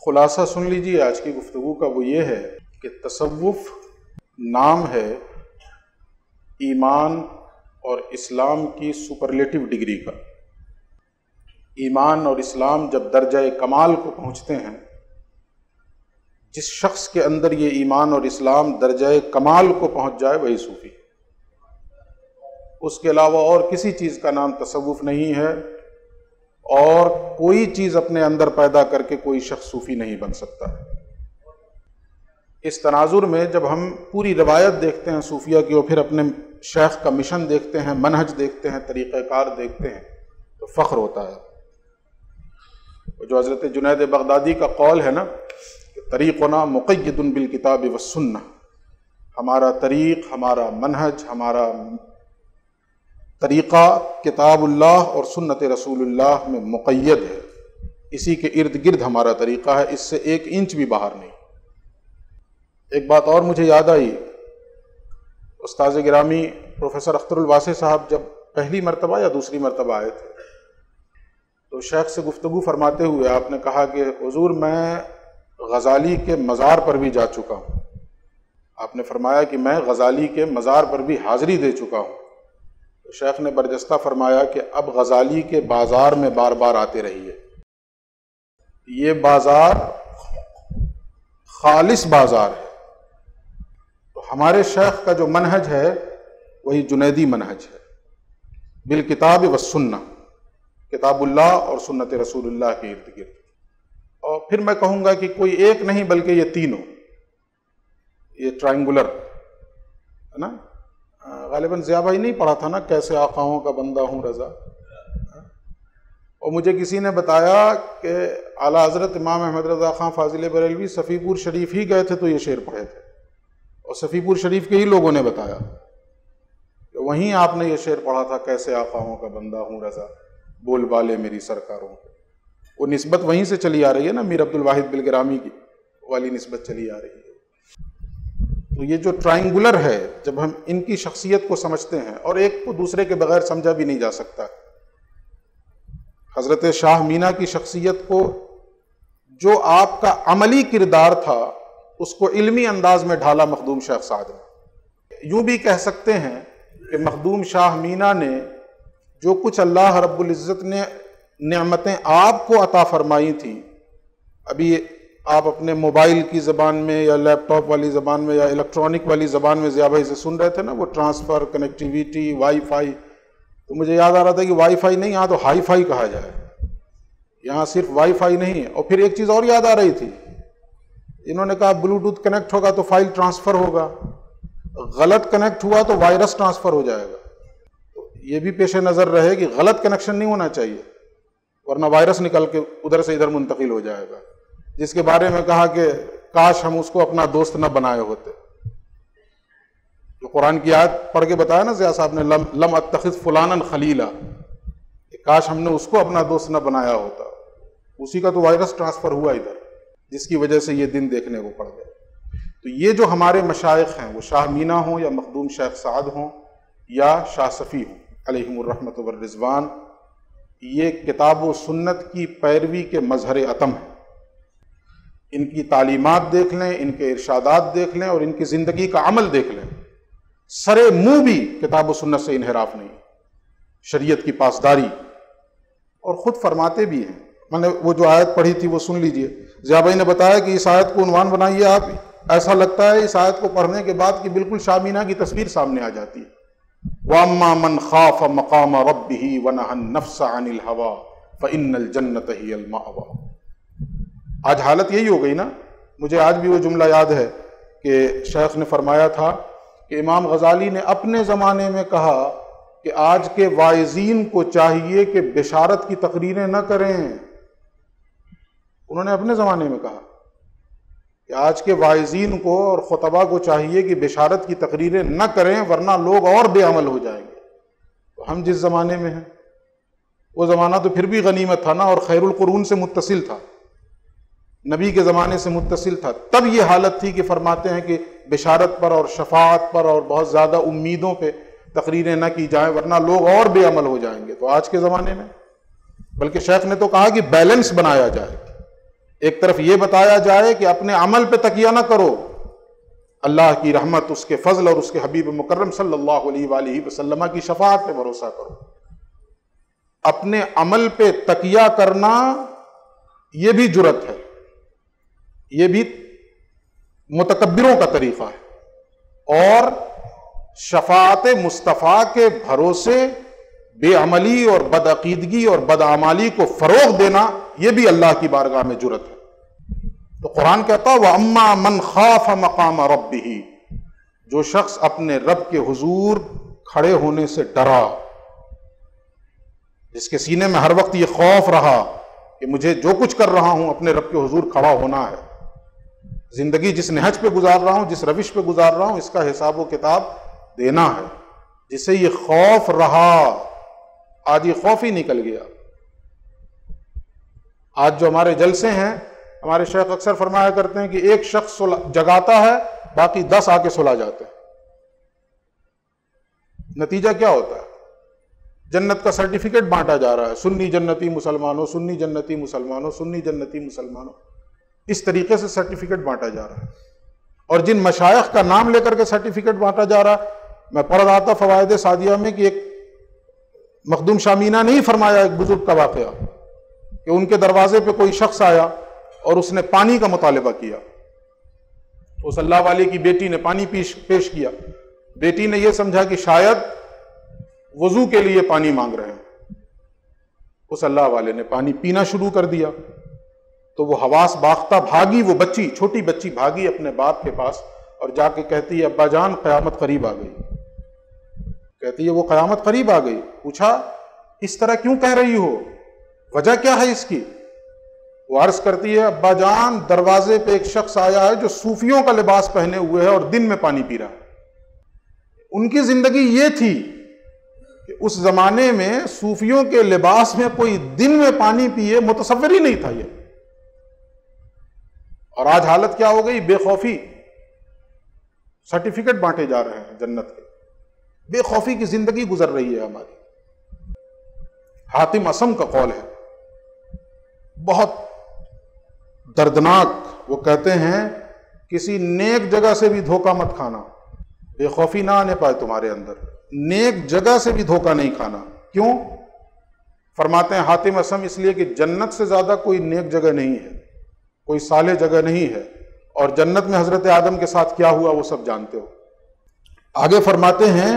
خلاصہ سن لیجیے آج کی گفتگو کا، وہ یہ ہے کہ تصوف نام ہے ایمان اور اسلام کی سپرلیٹو ڈگری کا۔ ایمان اور اسلام جب درجہ کمال کو پہنچتے ہیں، جس شخص کے اندر یہ ایمان اور اسلام درجہ کمال کو پہنچ جائے وہی صوفی۔ اس کے علاوہ اور کسی چیز کا نام تصوف نہیں ہے، اور کوئی چیز اپنے اندر پیدا کر کے کوئی شخص صوفی نہیں بن سکتا ہے۔ اس تناظر میں جب ہم پوری روایت دیکھتے ہیں صوفیہ کی اور پھر اپنے شیخ کا مشن دیکھتے ہیں، منہج دیکھتے ہیں، طریقہ کار دیکھتے ہیں، تو فخر ہوتا ہے۔ جو حضرت جنید بغدادی کا قول ہے نا کہ طریقنا مقید بالکتاب والسنہ، ہمارا طریق، ہمارا منہج، ہمارا طریقہ کتاب اللہ اور سنت رسول اللہ میں مقید ہے، اسی کے ارد گرد ہمارا طریقہ ہے، اس سے 1 انچ بھی باہر نہیں۔ ایک بات اور مجھے یاد آئی، استاذ گرامی پروفیسر اختر الواسع صاحب جب پہلی مرتبہ یا دوسری مرتبہ آئے تھے تو شیخ سے گفتگو فرماتے ہوئے آپ نے کہا کہ حضور میں غزالی کے مزار پر بھی جا چکا ہوں۔ آپ نے فرمایا کہ میں غزالی کے مزار پر بھی حاضری دے چکا ہوں۔ تو شیخ نے برجستہ فرمایا کہ اب غزالی کے بازار میں بار بار آتے رہیے، یہ بازار خالص بازار ہے۔ تو ہمارے شیخ کا جو منہج ہے وہی جنیدی منہج ہے، بالکتاب والسنہ، کتاب اللہ اور سنت رسول اللہ کے ارد گرد۔ اور پھر میں کہوں گا کہ کوئی ایک نہیں بلکہ یہ تینوں، یہ ٹرائنگولر ہے نا۔ غالباً ضیاء بھائی نہیں پڑھا تھا نا کیسے آقاؤں کا بندہ ہوں رضا، اور مجھے کسی نے بتایا کہ اعلیٰ حضرت امام احمد رضا خان فاضل بریلوی صفی پور شریف ہی گئے تھے تو یہ شعر پڑھے تھے، اور صفی پور شریف کے ہی لوگوں نے بتایا کہ وہیں آپ نے یہ شعر پڑھا تھا، کیسے آقاؤں کا بندہ ہوں رضا، بول بالے میری سرکاروں کے۔ وہ نسبت وہیں سے چلی آ رہی ہے نا، میر عبد الواحد بلگرامی کی والی نسبت چلی آ رہی ہے۔ تو یہ جو ٹرائنگولر ہے، جب ہم ان کی شخصیت کو سمجھتے ہیں، اور ایک کو دوسرے کے بغیر سمجھا بھی نہیں جا سکتا۔ حضرت شاہ مینا کی شخصیت کو جو آپ کا عملی کردار تھا اس کو علمی انداز میں ڈھالا مخدوم شیخ سعد نے۔ یوں بھی کہہ سکتے ہیں کہ مخدوم شاہ مینا نے جو کچھ اللہ رب العزت نے نعمتیں آپ کو عطا فرمائی تھیں، ابھی آپ اپنے موبائل کی زبان میں یا لیپ ٹاپ والی زبان میں یا الیکٹرانک والی زبان میں ضیاء بھائی سے سن رہے تھے نا، وہ ٹرانسفر، کنیکٹیویٹی، وائی فائی، تو مجھے یاد آ رہا تھا کہ وائی فائی نہیں، یہاں تو ہائی فائی کہا جائے، یہاں صرف وائی فائی نہیں ہے۔ اور پھر ایک چیز اور یاد آ رہی تھی، انہوں نے کہا بلوٹوتھ کنیکٹ ہوگا تو فائل ٹرانسفر ہوگا، غلط کنیکٹ ہوا تو وائرس ٹرانسفر ہو جائے گا۔ تو یہ بھی پیش نظر رہے کہ غلط کنیکشن نہیں ہونا چاہیے، ورنہ وائرس نکل کے ادھر سے ادھر منتقل ہو جائے گا، جس کے بارے میں کہا کہ کاش ہم اس کو اپنا دوست نہ بنائے ہوتے۔ جو قرآن کی آیت پڑھ کے بتایا نا ضیاء صاحب نے، لم اتخذ فلانا خلیلا، کہ کاش ہم نے اس کو اپنا دوست نہ بنایا ہوتا، اسی کا تو وائرس ٹرانسفر ہوا ادھر، جس کی وجہ سے یہ دن دیکھنے کو پڑ گئے۔ تو یہ جو ہمارے مشائخ ہیں، وہ شاہ مینا ہوں یا مخدوم شیخ سعد ہوں یا شاہ صفی ہوں علیہم الرحمۃ والرضوان، یہ کتاب و سنت کی پیروی کے مظہر عتم ہیں۔ ان کی تعلیمات دیکھ لیں، ان کے ارشادات دیکھ لیں، اور ان کی زندگی کا عمل دیکھ لیں، سرے منہ بھی کتاب و سنت سے انحراف نہیں، شریعت کی پاسداری۔ اور خود فرماتے بھی ہیں، میں نے وہ جو آیت پڑھی تھی وہ سن لیجئے، ضیاء بھائی نے بتایا کہ اس آیت کو عنوان بنائیے آپ، ایسا لگتا ہے اس آیت کو پڑھنے کے بعد کہ بالکل شاہ مینا کی تصویر سامنے آ جاتی ہے۔ وَأَمَّا مَنْ خَافَ مَقَامَ رَبِّهِ وَنَهَى النَّفْسَ عَنِ الْهَوَىٰ فَإِنَّ الْجَنَّةَ هِيَ الْمَأْوَىٰ۔ آج حالت یہی ہو گئی نا، مجھے آج بھی وہ جملہ یاد ہے کہ شیخ نے فرمایا تھا کہ امام غزالی نے اپنے زمانے میں کہا کہ آج کے واعظین کو چاہیے کہ بشارت کی تقریریں نہ کریں۔ انہوں نے اپنے زمانے میں کہا کہ آج کے واعظین کو اور خطبہ کو چاہیے کہ بشارت کی تقریریں نہ کریں، ورنہ لوگ اور بے عمل ہو جائیں گے۔ تو ہم جس زمانے میں ہیں، وہ زمانہ تو پھر بھی غنیمت تھا نا، اور خیر القرون سے متصل تھا، نبی کے زمانے سے متصل تھا۔ تب یہ حالت تھی کہ فرماتے ہیں کہ بشارت پر اور شفاعت پر اور بہت زیادہ امیدوں پہ تقریریں نہ کی جائیں، ورنہ لوگ اور بے عمل ہو جائیں گے۔ تو آج کے زمانے میں بلکہ شیخ نے تو کہا کہ بیلنس بنایا جائے، ایک طرف یہ بتایا جائے کہ اپنے عمل پہ تکیہ نہ کرو، اللہ کی رحمت، اس کے فضل اور اس کے حبیب مکرم صلی اللہ علیہ وآلہ وسلم کی شفاعت پہ بھروسہ کرو۔ اپنے عمل پہ تکیہ کرنا یہ بھی جرت ہے، یہ بھی متکبروں کا طریقہ ہے، اور شفاعت مصطفیٰ کے بھروسے بے عملی اور بدعقیدگی اور بدعمالی کو فروغ دینا یہ بھی اللہ کی بارگاہ میں جرت ہے۔ تو قرآن کہتا ہے وَأَمَّا مَنْ خَافَ مَقَامَ رَبِّهِ، جو شخص اپنے رب کے حضور کھڑے ہونے سے ڈرا، جس کے سینے میں ہر وقت یہ خوف رہا کہ مجھے جو کچھ کر رہا ہوں اپنے رب کے حضور کھڑا ہونا ہے، زندگی جس نہج پہ گزار رہا ہوں، جس روش پہ گزار رہا ہوں، اس کا حساب و کتاب دینا ہے، جسے یہ خوف رہا، آج یہ خوف ہی نکل گیا۔ آج جو ہمارے جلسے ہیں، ہمارے شیخ اکثر فرمایا کرتے ہیں کہ ایک شخص جگاتا ہے، باقی 10 آ کے سلا جاتے ہیں۔ نتیجہ کیا ہوتا ہے؟ جنت کا سرٹیفکیٹ بانٹا جا رہا ہے، سنی جنتی مسلمانوں، سنی جنتی مسلمانوں، سنی جنتی مسلمانوں، اس طریقے سے سرٹیفکیٹ بانٹا جا رہا ہے۔ اور جن مشائخ کا نام لے کر کے سرٹیفکیٹ بانٹا جا رہا ہے، میں پڑھ رہا تھا فوائد سعدیہ میں کہ ایک مخدوم شامینہ نے ہی فرمایا ایک بزرگ کا واقعہ کہ ان کے دروازے پہ کوئی شخص آیا اور اس نے پانی کا مطالبہ کیا۔ اس اللہ والے کی بیٹی نے پانی پیش کیا، بیٹی نے یہ سمجھا کہ شاید وضو کے لیے پانی مانگ رہے ہیں۔ اس اللہ والے نے پانی پینا شروع کر دیا تو وہ حواس باختہ بھاگی، وہ بچی، چھوٹی بچی بھاگی اپنے باپ کے پاس اور جا کے کہتی ہے ابا جان قیامت قریب آ گئی۔ کہتی ہے وہ قیامت قریب آ گئی۔ پوچھا اس طرح کیوں کہہ رہی ہو، وجہ کیا ہے اس کی؟ وہ عرض کرتی ہے ابا جان دروازے پہ ایک شخص آیا ہے جو صوفیوں کا لباس پہنے ہوئے ہے اور دن میں پانی پی رہا ہے۔ ان کی زندگی یہ تھی کہ اس زمانے میں صوفیوں کے لباس میں کوئی دن میں پانی پیے متصور ہی نہیں تھا یہ۔ اور آج حالت کیا ہو گئی؟ بے خوفی، سرٹیفکیٹ بانٹے جا رہے ہیں جنت کے، بے خوفی کی زندگی گزر رہی ہے ہماری۔ حاتم اصم کا قول ہے بہت دردناک، وہ کہتے ہیں کسی نیک جگہ سے بھی دھوکہ مت کھانا، بے خوفی نہ آنے پائے تمہارے اندر، نیک جگہ سے بھی دھوکہ نہیں کھانا۔ کیوں؟ فرماتے ہیں حاتم اصم اس لیے کہ جنت سے زیادہ کوئی نیک جگہ نہیں ہے، کوئی صالح جگہ نہیں ہے، اور جنت میں حضرت آدم کے ساتھ کیا ہوا وہ سب جانتے ہو۔ آگے فرماتے ہیں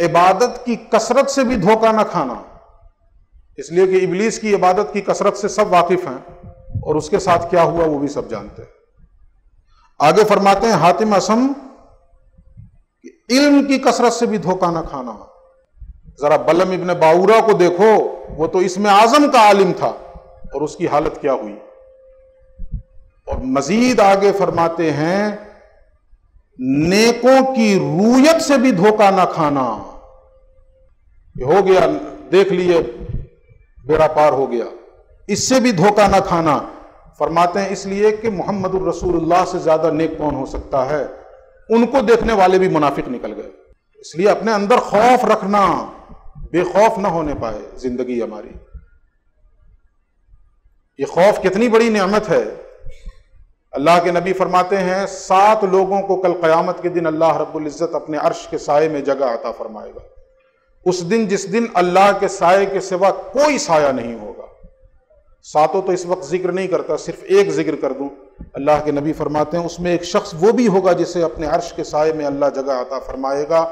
عبادت کی کثرت سے بھی دھوکہ نہ کھانا، اس لیے کہ ابلیس کی عبادت کی کثرت سے سب واقف ہیں اور اس کے ساتھ کیا ہوا وہ بھی سب جانتے ہیں۔ آگے فرماتے ہیں حاتم اصم علم کی کثرت سے بھی دھوکہ نہ کھانا۔ ذرا بلم ابن باورا کو دیکھو، وہ تو اسم اعظم کا عالم تھا اور اس کی حالت کیا ہوئی۔ اور مزید آگے فرماتے ہیں نیکوں کی رویت سے بھی دھوکہ نہ کھانا، یہ ہو گیا دیکھ لیے بیڑا پار ہو گیا، اس سے بھی دھوکہ نہ کھانا۔ فرماتے ہیں اس لیے کہ محمد الرسول اللہ سے زیادہ نیک کون ہو سکتا ہے، ان کو دیکھنے والے بھی منافق نکل گئے۔ اس لیے اپنے اندر خوف رکھنا، بے خوف نہ ہونے پائے زندگی ہماری۔ یہ خوف کتنی بڑی نعمت ہے۔ اللہ کے نبی فرماتے ہیں 7 لوگوں کو کل قیامت کے دن اللہ رب العزت اپنے عرش کے سائے میں جگہ عطا فرمائے گا، اس دن جس دن اللہ کے سائے کے سوا کوئی سایہ نہیں ہوگا۔ 7 تو اس وقت ذکر نہیں کرتا، صرف ایک ذکر کر دوں۔ اللہ کے نبی فرماتے ہیں اس میں ایک شخص وہ بھی ہوگا جسے اپنے عرش کے سائے میں اللہ جگہ عطا فرمائے گا،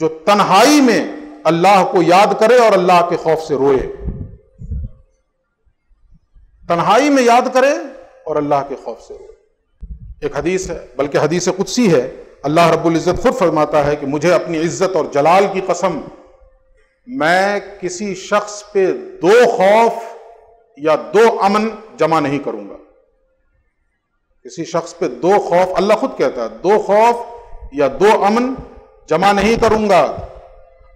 جو تنہائی میں اللہ کو یاد کرے اور اللہ کے خوف سے روئے۔ تنہائی میں یاد کرے اور اللہ کے خوف سے روئے۔ ایک حدیث ہے، بلکہ حدیث قدسی ہے، اللہ رب العزت خود فرماتا ہے کہ مجھے اپنی عزت اور جلال کی قسم، میں کسی شخص پہ 2 خوف یا 2 امن جمع نہیں کروں گا۔ کسی شخص پہ 2 خوف، اللہ خود کہتا ہے 2 خوف یا 2 امن جمع نہیں کروں گا،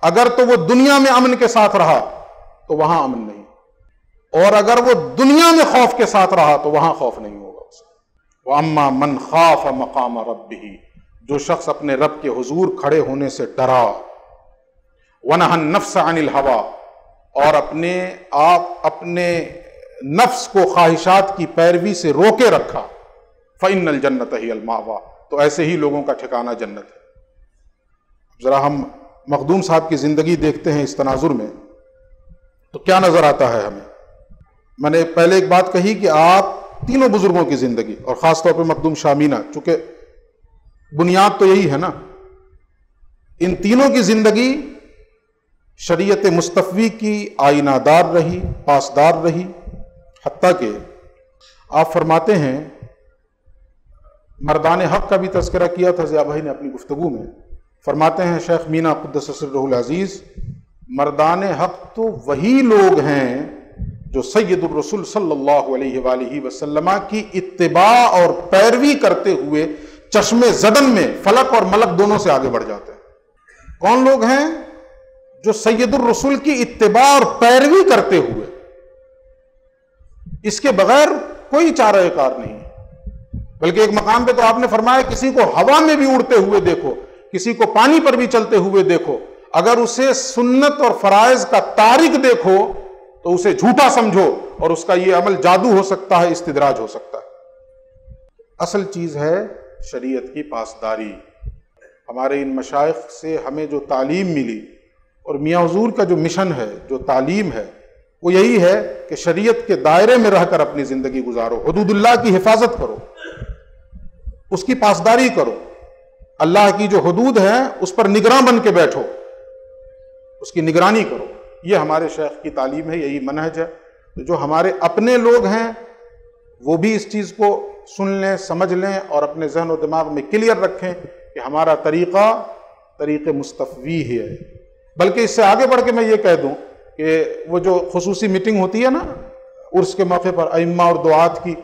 اگر تو وہ دنیا میں امن کے ساتھ رہا تو وہاں امن نہیں، اور اگر وہ دنیا میں خوف کے ساتھ رہا تو وہاں خوف نہیں ہوگا اسے۔ وَأَمَّا مَنْ خَافَ مَقَامَ رَبِّهِ، جو شخص اپنے رب کے حضور کھڑے ہونے سے ڈرا، وَنَهَى النَّفْسَ عَنِ الْهَوَىٰ، اور اپنے نفس کو خواہشات کی پیروی سے روکے رکھا، فَإِنَّ الْجَنَّةَ هِيَ الْمَأْوَىٰ، تو ایسے ہی لوگوں کا ٹھکانہ جنت ہے۔ ذرا ہم مخدوم صاحب کی زندگی دیکھتے ہیں اس تناظر میں تو کیا نظر آتا ہے ہمیں؟ میں نے پہلے ایک بات کہی کہ آپ تینوں بزرگوں کی زندگی، اور خاص طور پہ مخدوم شاہ مینا، چونکہ بنیاد تو یہی ہے نا، ان تینوں کی زندگی شریعت مصطفی کی آئینہ دار رہی، پاسدار رہی، حتیٰ کہ آپ فرماتے ہیں، مردان حق کا بھی تذکرہ کیا تھا ضیاء بھائی نے اپنی گفتگو میں، فرماتے ہیں شیخ مینا قدس سرہ العزیز، مردان حق تو وہی لوگ ہیں جو سید الرسول صلی اللہ علیہ وآلہ وسلم کی اتباع اور پیروی کرتے ہوئے چشم زدن میں فلک اور ملک دونوں سے آگے بڑھ جاتے ہیں۔ کون لوگ ہیں؟ جو سید الرسول کی اتباع اور پیروی کرتے ہوئے، اس کے بغیر کوئی چارہ کار نہیں ہے۔ بلکہ ایک مقام پہ تو آپ نے فرمایا کسی کو ہوا میں بھی اڑتے ہوئے دیکھو، کسی کو پانی پر بھی چلتے ہوئے دیکھو، اگر اسے سنت اور فرائض کا تارک دیکھو تو اسے جھوٹا سمجھو، اور اس کا یہ عمل جادو ہو سکتا ہے، استدراج ہو سکتا ہے۔ اصل چیز ہے شریعت کی پاسداری۔ ہمارے ان مشائخ سے ہمیں جو تعلیم ملی، اور میاں حضور کا جو مشن ہے، جو تعلیم ہے، وہ یہی ہے کہ شریعت کے دائرے میں رہ کر اپنی زندگی گزارو، حدود اللہ کی حفاظت کرو، اس کی پاسداری کرو، اللہ کی جو حدود ہیں اس پر نگراں بن کے بیٹھو، اس کی نگرانی کرو۔ یہ ہمارے شیخ کی تعلیم ہے، یہی منہج ہے۔ جو ہمارے اپنے لوگ ہیں وہ بھی اس چیز کو سن لیں، سمجھ لیں، اور اپنے ذہن و دماغ میں کلیئر رکھیں کہ ہمارا طریقہ طریق مصطفی ہی ہے۔ بلکہ اس سے آگے بڑھ کے میں یہ کہہ دوں کہ وہ جو خصوصی میٹنگ ہوتی ہے نا عرس کے موقع پر ائمہ اور دعات کی،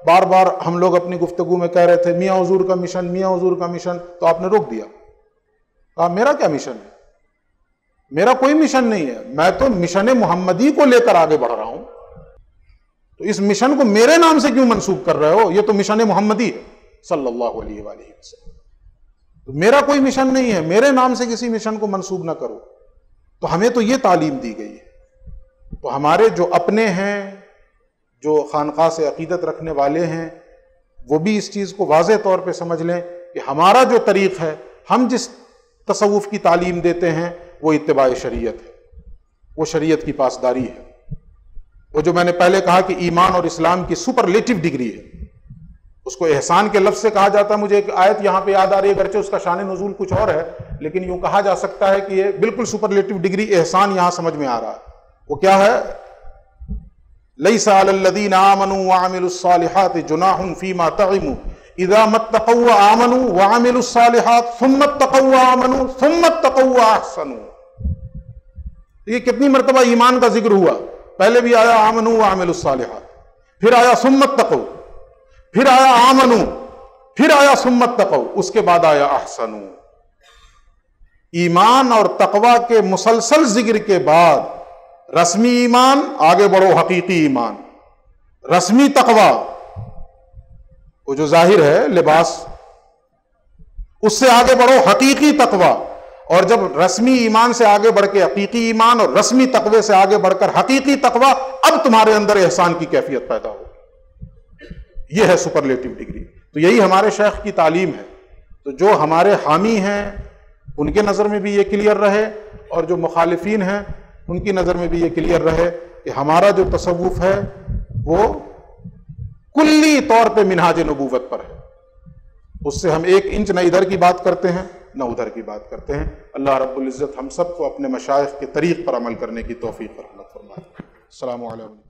بار بار ہم لوگ اپنی گفتگو میں کہہ رہے تھے میاں حضور کا مشن، میاں حضور کا مشن، تو آپ نے روک دیا، کہا میرا کیا مشن ہے؟ میرا کوئی مشن نہیں ہے، میں تو مشن محمدی کو لے کر آگے بڑھ رہا ہوں، تو اس مشن کو میرے نام سے کیوں منسوب کر رہے ہو؟ یہ تو مشن محمدی ہے صلی اللہ علیہ وآلہ وسلم۔ تو میرا کوئی مشن نہیں ہے، میرے نام سے کسی مشن کو منسوب نہ کرو۔ تو ہمیں تو یہ تعلیم دی گئی ہے۔ تو ہمارے جو اپنے ہیں، جو خانقاہ سے عقیدت رکھنے والے ہیں، وہ بھی اس چیز کو واضح طور پہ سمجھ لیں کہ ہمارا جو طریق ہے، ہم جس تصوف کی تعلیم دیتے ہیں، وہ اتباع شریعت ہے، وہ شریعت کی پاسداری ہے۔ وہ جو میں نے پہلے کہا کہ ایمان اور اسلام کی سپرلیٹو ڈگری ہے، اس کو احسان کے لفظ سے کہا جاتا ہے۔ مجھے ایک آیت یہاں پہ یاد آ رہی ہے، اگرچہ اس کا شان نزول کچھ اور ہے، لیکن یوں کہا جا سکتا ہے کہ یہ بالکل سپرلیٹو ڈگری احسان یہاں سمجھ میں آ رہا ہے۔ وہ کیا ہے؟ لَيْسَ عَلَى الَّذِينَ آمَنُوا وَعَمِلُوا الصَّالِحَاتِ جُنَاحٌ فِيمَا طَعِمُوا إِذَا مَا اتَّقَوْا وَآمَنُوا وَعَمِلُوا الصَّالِحَاتِ ثُمَّ اتَّقَوْا وَآمَنُوا ثُمَّ اتَّقَوْا وَأَحْسَنُوا۔ یہ کتنی مرتبہ ایمان کا ذکر ہوا؟ پہلے بھی آیا آمنوا وعملوا الصالحات، پھر آیا ثم اتقوا، پھر آیا آمنوا، پھر آیا ثم اتقوا، اس کے بعد آیا احسنوا۔ ایمان اور تقوی کے مسلسل ذکر کے بعد رسمی ایمان، آگے بڑھو حقیقی ایمان، رسمی تقوی وہ جو ظاہر ہے لباس، اس سے آگے بڑھو حقیقی تقوی، اور جب رسمی ایمان سے آگے بڑھ کے حقیقی ایمان اور رسمی تقوی سے آگے بڑھ کر حقیقی تقوی، اب تمہارے اندر احسان کی کیفیت پیدا ہو۔ یہ ہے سپرلیٹو ڈگری۔ تو یہی ہمارے شیخ کی تعلیم ہے۔ تو جو ہمارے حامی ہیں ان کے نظر میں بھی یہ کلیئر رہے، اور جو مخالفین ہیں ان کی نظر میں بھی یہ کلیئر رہے کہ ہمارا جو تصوف ہے وہ کلی طور پہ منہاج نبوت پر ہے۔ اس سے ہم ایک انچ نہ ادھر کی بات کرتے ہیں نہ ادھر کی بات کرتے ہیں۔ اللہ رب العزت ہم سب کو اپنے مشائخ کے طریق پر عمل کرنے کی توفیق رحمت فرمائے۔ السلام علیکم۔